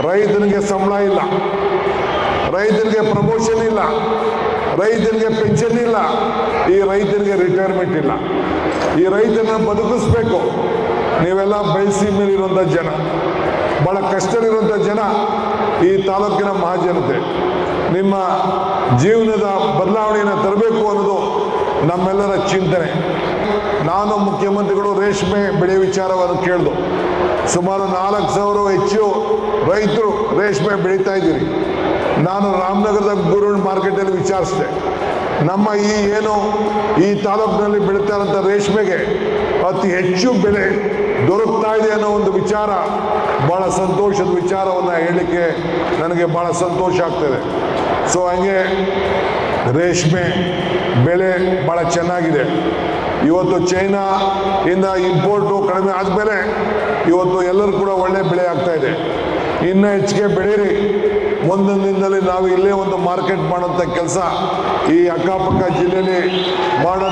ರೈತನಿಗೆ ಸಂಬಳ ಇಲ್ಲ, ರೈತನಿಗೆ ಪ್ರಮೋಷನ್ ಇಲ್ಲ, ರೈತನಿಗೆ ಪೆನ್ಷನ್ ಇಲ್ಲ, ಈ ರೈತನಿಗೆ ರಿಟೈರ್ಮೆಂಟ್ ಇಲ್ಲ. ಈ ರೈತನ ಬದುಕಿಸ್ಬೇಕು. ನೀವೆಲ್ಲ ಬಯಲುಸೀಮೆಯಲ್ಲಿರುವಂಥ ಜನ, ಭಾಳ ಕಷ್ಟದಲ್ಲಿರುವಂಥ ಜನ, ಈ ತಾಲೂಕಿನ ಮಹಾಜನತೆ. ನಿಮ್ಮ ಜೀವನದ ಬದಲಾವಣೆಯನ್ನು ತರಬೇಕು ಅನ್ನೋದು ನಮ್ಮೆಲ್ಲರ ಚಿಂತನೆ. ನಾನು ಮುಖ್ಯಮಂತ್ರಿಗಳು ರೇಷ್ಮೆ ಬೆಳೆ ವಿಚಾರವನ್ನು ಕೇಳಿದು, ಸುಮಾರು 4,000 ಹೆಚ್ಚು ರೈತರು ರೇಷ್ಮೆ ಬೆಳೀತಾ ಇದ್ದೀರಿ. ನಾನು ರಾಮನಗರದ ಗೂರೂರು ಮಾರ್ಕೆಟಲ್ಲಿ ವಿಚಾರಿಸಿದೆ, ನಮ್ಮ ಈ ತಾಲೂಕಿನಲ್ಲಿ ಬೆಳೀತಾ ಇರೋಂಥ ರೇಷ್ಮೆಗೆ ಅತಿ ಹೆಚ್ಚು ಬೆಲೆ ದೊರಕ್ತಾ ಇದೆ ಅನ್ನೋ ಒಂದು ವಿಚಾರ, ಭಾಳ ಸಂತೋಷದ ವಿಚಾರವನ್ನು ಹೇಳಲಿಕ್ಕೆ ನನಗೆ ಭಾಳ ಸಂತೋಷ ಆಗ್ತದೆ. ಸೊ ಹಂಗೆ ರೇಷ್ಮೆ ಬೆಲೆ ಭಾಳ ಚೆನ್ನಾಗಿದೆ. ಇವತ್ತು ಚೈನಾ ಇಂದ ಇಂಪೋರ್ಟು ಕಡಿಮೆ ಆದಮೇಲೆ ಇವತ್ತು ಎಲ್ಲರೂ ಕೂಡ ಒಳ್ಳೆ ಬೆಳೆ ಆಗ್ತಾ ಇದೆ. ಇನ್ನೂ ಹೆಚ್ಚಿಗೆ ಬೆಳೀರಿ. ಮುಂದಿನ ದಿನದಲ್ಲಿ ನಾವು ಇಲ್ಲೇ ಒಂದು ಮಾರ್ಕೆಟ್ ಮಾಡೋಂಥ ಕೆಲಸ ಈ ಅಕ್ಕಪಕ್ಕ ಜಿಲ್ಲೆಯಲ್ಲಿ ಮಾಡೋ